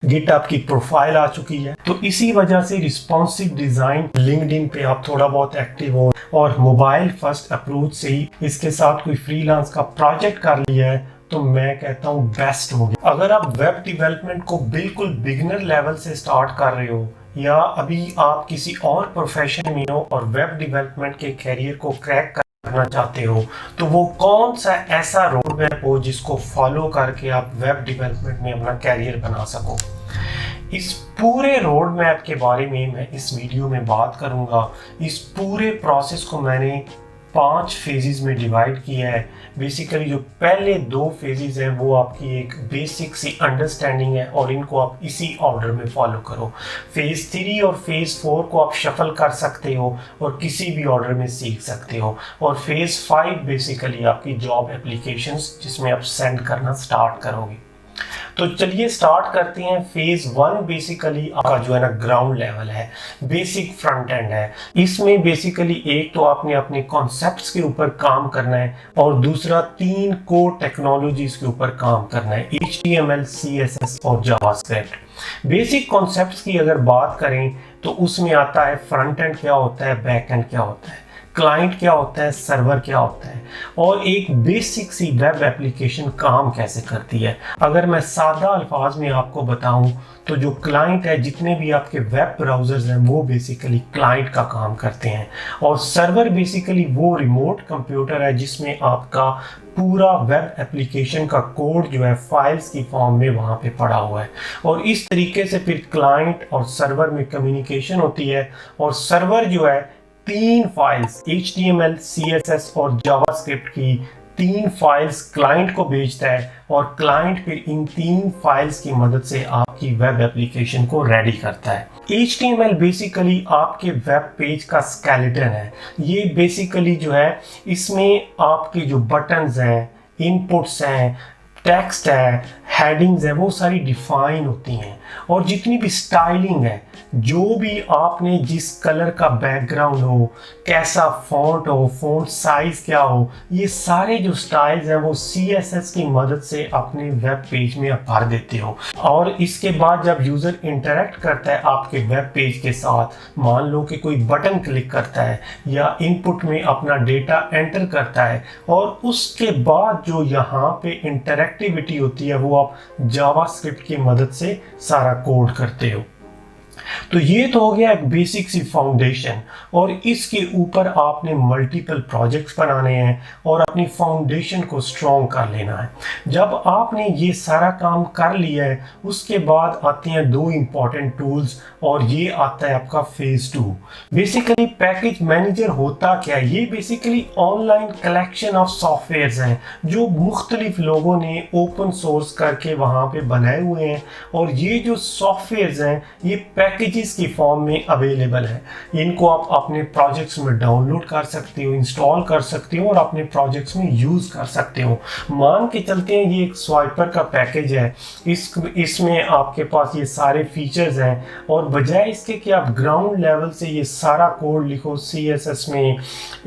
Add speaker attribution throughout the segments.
Speaker 1: GitHub की profile आ चुकी है। तो इसी वजह से रिस्पॉन्सिव डिजाइन लिंक्डइन पे आप थोड़ा बहुत एक्टिव हो और मोबाइल फर्स्ट अप्रोच से ही इसके साथ कोई फ्रीलांस का प्रोजेक्ट कर लिया है तो मैं कहता हूँ बेस्ट हो गया। अगर आप वेब डेवलपमेंट को बिल्कुल बिगिनर लेवल से स्टार्ट कर रहे हो या अभी आप किसी और प्रोफेशन में हो और वेब डेवलपमेंट के करियर को क्रैक करना चाहते हो, तो वो कौन सा ऐसा रोड मैप हो जिसको फॉलो करके आप वेब डेवलपमेंट में अपना करियर बना सको। इस पूरे रोड मैप के बारे में मैं इस वीडियो में बात करूंगा। इस पूरे प्रोसेस को मैंने 5 फेजेस में डिवाइड किया है। बेसिकली जो पहले 2 फेजेस हैं वो आपकी एक बेसिक सी अंडरस्टैंडिंग है और इनको आप इसी ऑर्डर में फॉलो करो। फेज 3 और फेज 4 को आप शफल कर सकते हो और किसी भी ऑर्डर में सीख सकते हो। और फेज 5 बेसिकली आपकी जॉब एप्लीकेशंस जिसमें आप सेंड करना स्टार्ट करोगे। तो चलिए स्टार्ट करते हैं। फेज 1 बेसिकली आपका जो है ना ग्राउंड लेवल है, बेसिक फ्रंट एंड है। इसमें बेसिकली एक तो आपने अपने कॉन्सेप्ट्स के ऊपर काम करना है और दूसरा 3 कोर टेक्नोलॉजीज के ऊपर काम करना है, HTML, CSS और जावास्क्रिप्ट। बेसिक कॉन्सेप्ट्स की अगर बात करें तो उसमें आता है फ्रंट एंड क्या होता है, बैक एंड क्या होता है, क्लाइंट क्या होता है, सर्वर क्या होता है और एक बेसिक सी वेब एप्लीकेशन काम कैसे करती है। अगर मैं सादा अल्फाज में आपको बताऊं तो जो क्लाइंट है, जितने भी आपके वेब ब्राउजर्स हैं वो बेसिकली क्लाइंट का काम करते हैं और सर्वर बेसिकली वो रिमोट कंप्यूटर है जिसमें आपका पूरा वेब एप्लीकेशन का कोड जो है फाइल्स की फॉर्म में वहाँ पे पड़ा हुआ है। और इस तरीके से फिर क्लाइंट और सर्वर में कम्युनिकेशन होती है और सर्वर जो है 3 फाइल्स HTML, CSS और जावास्क्रिप्ट की 3 फाइल्स क्लाइंट को भेजता है और क्लाइंट फिर इन 3 फाइल्स की मदद से आपकी वेब एप्लीकेशन को रेडी करता है। HTML बेसिकली आपके वेब पेज का स्केलेटन है। ये बेसिकली जो है इसमें आपके जो बटन्स हैं, इनपुट्स हैं, टेक्स्ट है, हेडिंग्स है, वो सारी डिफाइन होती हैं और जितनी भी स्टाइलिंग है, जो भी आपने जिस कलर का बैकग्राउंड हो, कैसा फॉन्ट हो, फॉन्ट साइज क्या हो, ये सारे जो स्टाइल्स हैं वो CSS की मदद से अपने वेब पेज में आप भर देते हो। और इसके बाद जब यूज़र इंटरेक्ट करता है आपके वेब पेज के साथ, मान लो कि कोई बटन क्लिक करता है या इनपुट में अपना डेटा एंटर करता है और उसके बाद जो यहाँ पे इंटरेक्टिविटी होती है वो आप जावास्क्रिप्ट की मदद से सारा कोड करते हो। तो ये तो हो गया एक बेसिक सी फाउंडेशन और इसके ऊपर आपने मल्टीपल प्रोजेक्ट्स बनाने हैं और अपनी फाउंडेशन को स्ट्रॉन्ग कर लेना है। जब आपने ये सारा काम कर लिया है उसके बाद आते हैं 2 इंपॉर्टेंट टूल्स और ये आता है आपका फेज 2। बेसिकली पैकेज मैनेजर होता क्या है? ये basically online collection of softwares हैं जो मुख्तलिफ लोगों ने ओपन सोर्स करके वहाँ पे बनाए हुए हैं और ये जो सॉफ्टवेयर्स हैं ये पैकेजेस की फॉर्म में अवेलेबल है। इनको आप अपने प्रोजेक्ट्स में डाउनलोड कर सकते हो, इंस्टॉल कर सकते हो और अपने प्रोजेक्ट्स में यूज़ कर सकते हो। मान के चलते हैं ये एक स्वाइपर का पैकेज है, इसमें आपके पास ये सारे फीचर्स हैं और बजाय इसके कि आप ग्राउंड लेवल से ये सारा कोड लिखो CSS में,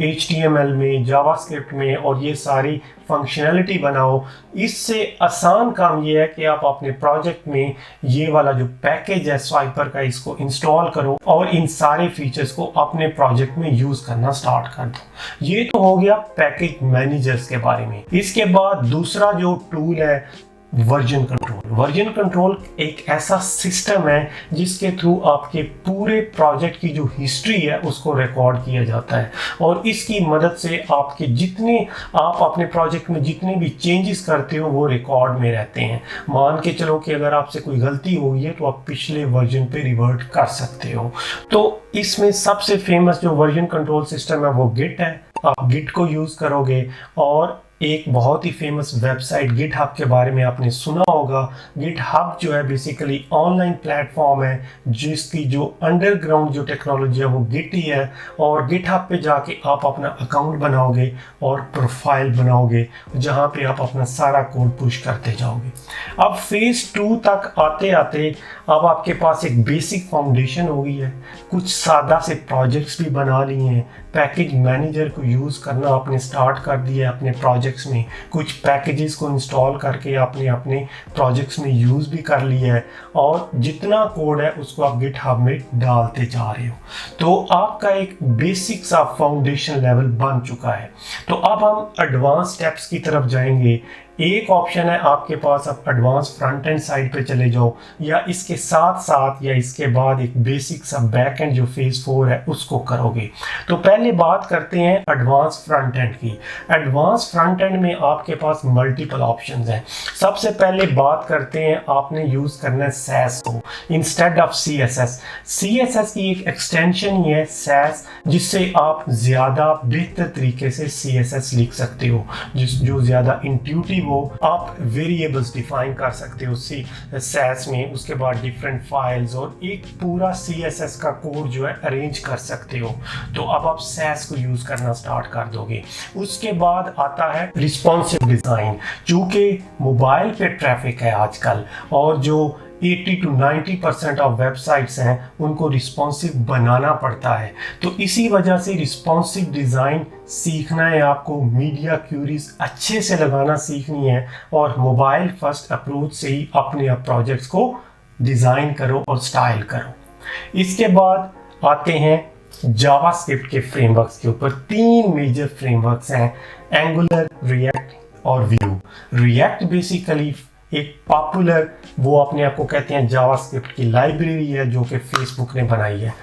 Speaker 1: HTML में, जावास्क्रिप्ट में और ये सारी फंक्शनैलिटी बनाओ, इससे आसान काम ये है कि आप अपने प्रोजेक्ट में ये वाला जो पैकेज है स्वाइपर का इसको इंस्टॉल करो और इन सारे फीचर्स को अपने प्रोजेक्ट में यूज करना स्टार्ट कर दो। ये तो हो गया पैकेज मैनेजर्स के बारे में। इसके बाद दूसरा जो टूल है वर्जन कंट्रोल। वर्जन कंट्रोल एक ऐसा सिस्टम है जिसके थ्रू आपके पूरे प्रोजेक्ट की जो हिस्ट्री है उसको रिकॉर्ड किया जाता है और इसकी मदद से आपके जितने आप अपने प्रोजेक्ट में जितने भी चेंजेस करते हो वो रिकॉर्ड में रहते हैं। मान के चलो कि अगर आपसे कोई गलती हो गई है तो आप पिछले वर्जन पे रिवर्ट कर सकते हो। तो इसमें सबसे फेमस जो वर्जन कंट्रोल सिस्टम है वो गिट है। आप गिट को यूज करोगे और एक बहुत ही फेमस वेबसाइट गिटहब के बारे में आपने सुना होगा। गिटहब जो है बेसिकली ऑनलाइन प्लेटफॉर्म है जिसकी जो अंडरग्राउंड जो टेक्नोलॉजी है वो गिट ही है और गिटहब पे जाके आप अपना अकाउंट बनाओगे और प्रोफाइल बनाओगे जहां पे आप अपना सारा कोड पुश करते जाओगे। अब फेज 2 तक आते आते अब आपके पास एक बेसिक फाउंडेशन हो गई है, कुछ सादा से प्रोजेक्ट्स भी बना लिए हैं, पैकेज मैनेजर को यूज़ करना आपने स्टार्ट कर दिया है अपने प्रोजेक्ट प्रोजेक्ट्स में, कुछ पैकेजेस को इंस्टॉल करके आपने अपने प्रोजेक्ट्स में यूज़ भी कर लिया है और जितना कोड है उसको आप गिटहब में डालते जा रहे हो। तो आपका एक बेसिक सा फाउंडेशन लेवल बन चुका है। तो अब हम एडवांस स्टेप्स की तरफ जाएंगे। एक ऑप्शन है आपके पास, आप एडवांस फ्रंट एंड साइड पे चले जाओ, या इसके साथ साथ या इसके बाद एक बेसिक सा बैक एंड जो फेज 4 है उसको करोगे। तो पहले बात करते हैं एडवांस फ्रंट एंड की। एडवांस फ्रंट एंड में आपके पास मल्टीपल ऑप्शंस हैं। सबसे पहले बात करते हैं, आपने यूज करना है सैस को इंस्टेड ऑफ CSS। CSS की एक एक्सटेंशन ही है सैस, जिससे आप ज्यादा बेहतर तरीके से CSS लिख सकते हो, जो ज्यादा इंट्यूटिव हो। आप वेरिएबल्स डिफाइन कर सकते हो सैस में, उसके बाद डिफरेंट फाइल्स और एक पूरा CSS का कोड जो है अरेंज कर सकते हो। तो अब आप सैस को यूज करना स्टार्ट कर दोगे। उसके बाद आता है रिस्पॉन्सिव डिजाइन। चूंकि मोबाइल पे ट्रैफिक है आजकल और जो 80 to 90% ऑफ वेबसाइट्स हैं उनको रिस्पॉन्सिव बनाना पड़ता है, तो इसी वजह से रिस्पॉन्सिव डिज़ाइन सीखना है आपको। मीडिया क्यूरीज अच्छे से लगाना सीखनी है और मोबाइल फर्स्ट अप्रोच से ही अपने आप प्रोजेक्ट्स को डिज़ाइन करो और स्टाइल करो। इसके बाद आते हैं जावास्क्रिप्ट के फ्रेमवर्क्स के ऊपर। 3 मेजर फ्रेमवर्क्स हैं, एंगुलर, रिएक्ट और व्यू। रिएक्ट बेसिकली एक पॉपुलर, वो अपने आप को कहते हैं जावास्क्रिप्ट की लाइब्रेरी है जो कि फेसबुक ने बनाई है,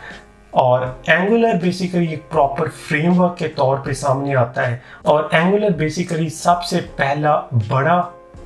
Speaker 1: और एंगुलर बेसिकली एक प्रॉपर फ्रेमवर्क के तौर पे सामने आता है। और एंगुलर बेसिकली सबसे पहला बड़ा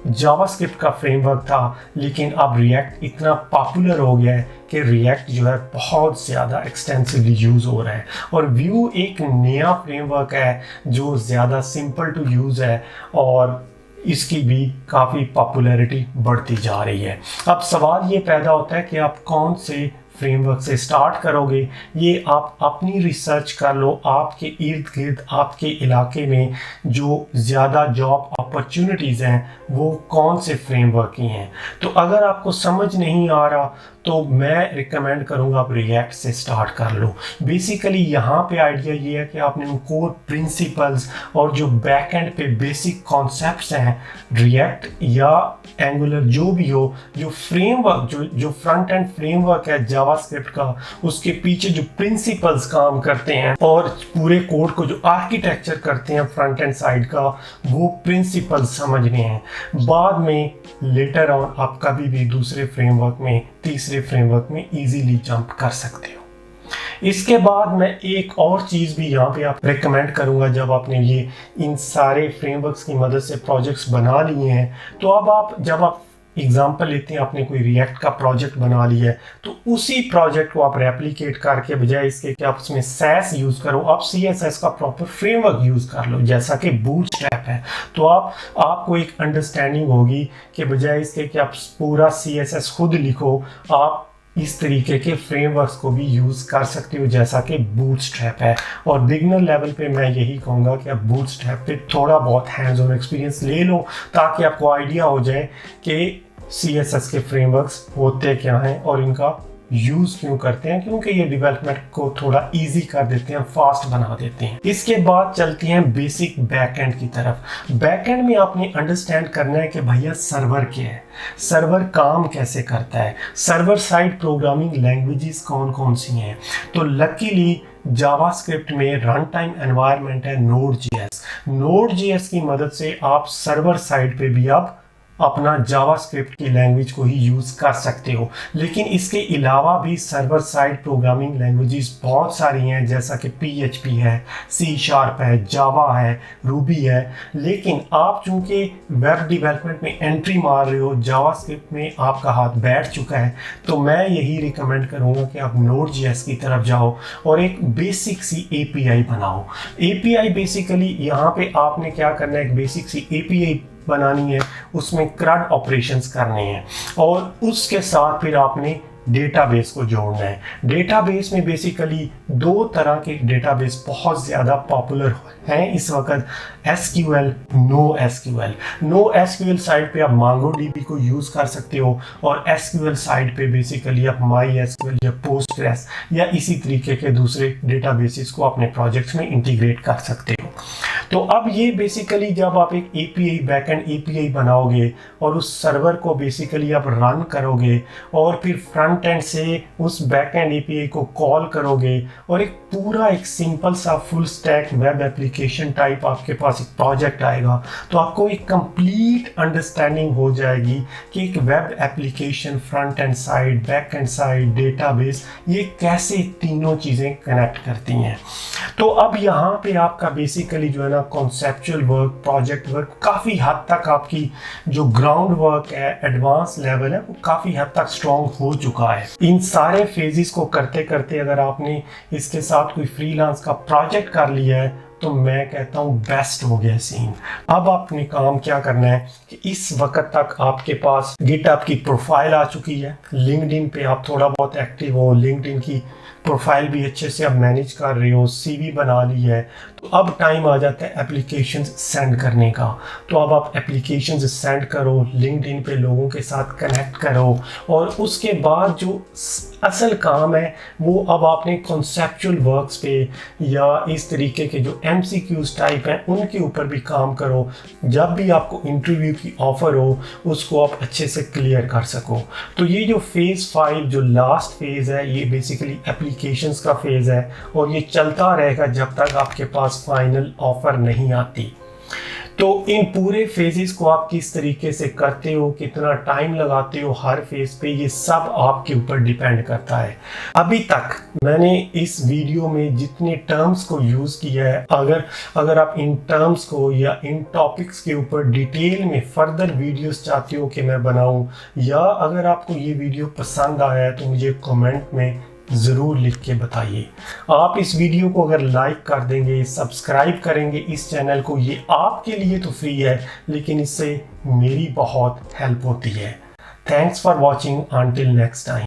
Speaker 1: जावास्क्रिप्ट का फ्रेमवर्क था, लेकिन अब रिएक्ट इतना पॉपुलर हो गया है कि रिएक्ट जो है बहुत ज़्यादा एक्सटेंसिवली यूज़ हो रहा है। और व्यू एक नया फ्रेमवर्क है जो ज़्यादा सिंपल टू यूज़ है और इसकी भी काफ़ी पॉपुलैरिटी बढ़ती जा रही है। अब सवाल ये पैदा होता है कि आप कौन से फ्रेमवर्क से स्टार्ट करोगे। ये आप अपनी रिसर्च कर लो, आपके इर्द गिर्द आपके इलाके में जो ज़्यादा जॉब अपॉर्चुनिटीज़ हैं वो कौन से फ्रेमवर्क ही हैं। तो अगर आपको समझ नहीं आ रहा तो मैं रिकमेंड करूंगा आप रिएक्ट से स्टार्ट कर लो। बेसिकली यहाँ पे आइडिया ये है कि आपने कोर प्रिंसिपल्स और जो बैक एंड पे बेसिक कॉन्सेप्ट्स हैं, रिएक्ट या एंगुलर जो भी हो, जो फ्रेमवर्क जो फ्रंट एंड फ्रेमवर्क है जावास्क्रिप्ट का, उसके पीछे जो प्रिंसिपल्स काम करते हैं और पूरे कोड को जो आर्किटेक्चर करते हैं फ्रंट एंड साइड का, वो प्रिंसिपल्स समझने हैं। बाद में लेटर ऑन आप कभी भी दूसरे फ्रेमवर्क में, तीसरे फ्रेमवर्क में इजीली जंप कर सकते हो। इसके बाद मैं एक और चीज़ भी यहाँ पे आप रेकमेंड करूँगा, जब आपने ये इन सारे फ्रेमवर्क्स की मदद से प्रोजेक्ट्स बना लिए हैं, तो अब जब आप एग्जाम्पल लेते हैं, आपने कोई रिएक्ट का प्रोजेक्ट बना लिया है, तो उसी प्रोजेक्ट को आप रेप्लिकेट करके बजाय इसके कि आप उसमें सैस यूज़ करो, आप CSS का प्रॉपर फ्रेमवर्क यूज़ कर लो, जैसा कि बूटस्ट्रैप है। तो आपको एक अंडरस्टैंडिंग होगी कि बजाय इसके कि आप पूरा CSS खुद लिखो, आप इस तरीके के फ्रेमवर्क्स को भी यूज़ कर सकते हो जैसा कि बूटस्ट्रैप है। और बिगनर लेवल पे मैं यही कहूँगा कि आप बूटस्ट्रैप पे थोड़ा बहुत हैंड्स ऑन एक्सपीरियंस ले लो, ताकि आपको आइडिया हो जाए कि CSS के फ्रेमवर्क्स होते क्या हैं और इनका यूज़ क्यों करते हैं, क्योंकि ये डेवलपमेंट को थोड़ा इजी कर देते हैं, फास्ट बना देते हैं। इसके बाद चलते हैं बेसिक बैकएंड की तरफ। बैकएंड में आपने अंडरस्टैंड करना है कि भैया सर्वर क्या है, सर्वर काम कैसे करता है, सर्वर साइड प्रोग्रामिंग लैंग्वेजेस कौन कौन सी हैं। तो लकीली जावास्क्रिप्ट में रन टाइम एनवायरनमेंट है Node.js। Node.js की मदद से आप सर्वर साइड पे भी आप अपना जावास्क्रिप्ट की लैंग्वेज को ही यूज़ कर सकते हो। लेकिन इसके अलावा भी सर्वर साइड प्रोग्रामिंग लैंग्वेजेस बहुत सारी हैं, जैसा कि PHP है, C# है, जावा है, रूबी है। लेकिन आप चूंकि वेब डेवलपमेंट में एंट्री मार रहे हो, जावास्क्रिप्ट में आपका हाथ बैठ चुका है, तो मैं यही रिकमेंड करूँगा कि आप Node.js की तरफ जाओ और एक बेसिक सी API बनाओ। API बेसिकली यहाँ पे आपने क्या करना है, एक बेसिक सी API बनानी है, उसमें CRUD ऑपरेशंस करने हैं और उसके साथ फिर आपने डेटाबेस को जोड़ना है। डेटाबेस में बेसिकली 2 तरह के डेटाबेस बहुत ज़्यादा पॉपुलर हैं इस वक्त, SQL, NoSQL। NoSQL साइड पे आप MongoDB को यूज़ कर सकते हो और SQL साइड पे बेसिकली आप MySQL या Postgres या इसी तरीके के दूसरे डेटाबेसेस को अपने प्रोजेक्ट्स में इंटीग्रेट कर सकते हो। तो अब ये बेसिकली जब आप एक API बैकएंड API बनाओगे और उस सर्वर को बेसिकली आप रन करोगे और फिर फ्रंट एंड से उस बैकएंड API को कॉल करोगे और एक सिंपल सा full stack web application type आपके पास एक प्रोजेक्ट आएगा, तो आपको एक कंप्लीट अंडरस्टैंडिंग हो जाएगी कि एक web application front end side, back and side, database, ये कैसे तीनों चीज़ें कनेक्ट करती हैं। तो अब यहाँ पे आपका बेसिकली जो है ना कॉन्सेप्चुअल वर्क, प्रोजेक्ट वर्क काफ़ी हद तक आपकी जो ग्राउंड वर्क है, एडवांस लेवल है, वो काफ़ी हद तक स्ट्रॉन्ग हो चुका है। इन सारे फेजेस को करते करते अगर आपने इसके साथ कोई फ्रीलांस का प्रोजेक्ट कर लिया है तो मैं कहता हूँ बेस्ट हो गया सीन। अब आपने काम क्या करना है कि इस वक्त तक आपके पास गिटहब की प्रोफाइल आ चुकी है, लिंक्डइन पे आप थोड़ा बहुत एक्टिव हो, लिंक्डइन की प्रोफाइल भी अच्छे से आप मैनेज कर रहे हो, CV बना ली है, तो अब टाइम आ जाता है एप्लीकेशंस सेंड करने का। तो अब आप एप्लीकेशंस सेंड करो, लिंक्डइन पे लोगों के साथ कनेक्ट करो और उसके बाद जो असल काम है वो अब आपने कॉन्सेप्चुअल वर्क्स पे या इस तरीके के जो MCQs टाइप हैं उनके ऊपर भी काम करो। जब भी आपको इंटरव्यू की ऑफ़र हो उसको आप अच्छे से क्लियर कर सको। तो ये जो फेज़ 5 जो लास्ट फेज़ है ये बेसिकली एप्लीकेशंस का फेज़ है और ये चलता रहेगा जब तक आपके पास फाइनल ऑफ़र नहीं आती। तो इन पूरे फेजेस को आप किस तरीके से करते हो, कितना टाइम लगाते हो हर फेज पे, ये सब आपके ऊपर डिपेंड करता है। अभी तक मैंने इस वीडियो में जितने टर्म्स को यूज़ किया है, अगर आप इन टर्म्स को या इन टॉपिक्स के ऊपर डिटेल में फर्दर वीडियोस चाहते हो कि मैं बनाऊं, या अगर आपको ये वीडियो पसंद आया है तो मुझे कमेंट में ज़रूर लिख के बताइए। आप इस वीडियो को अगर लाइक कर देंगे, सब्सक्राइब करेंगे इस चैनल को, ये आपके लिए तो फ्री है लेकिन इससे मेरी बहुत हेल्प होती है। Thanks for watching, until next time.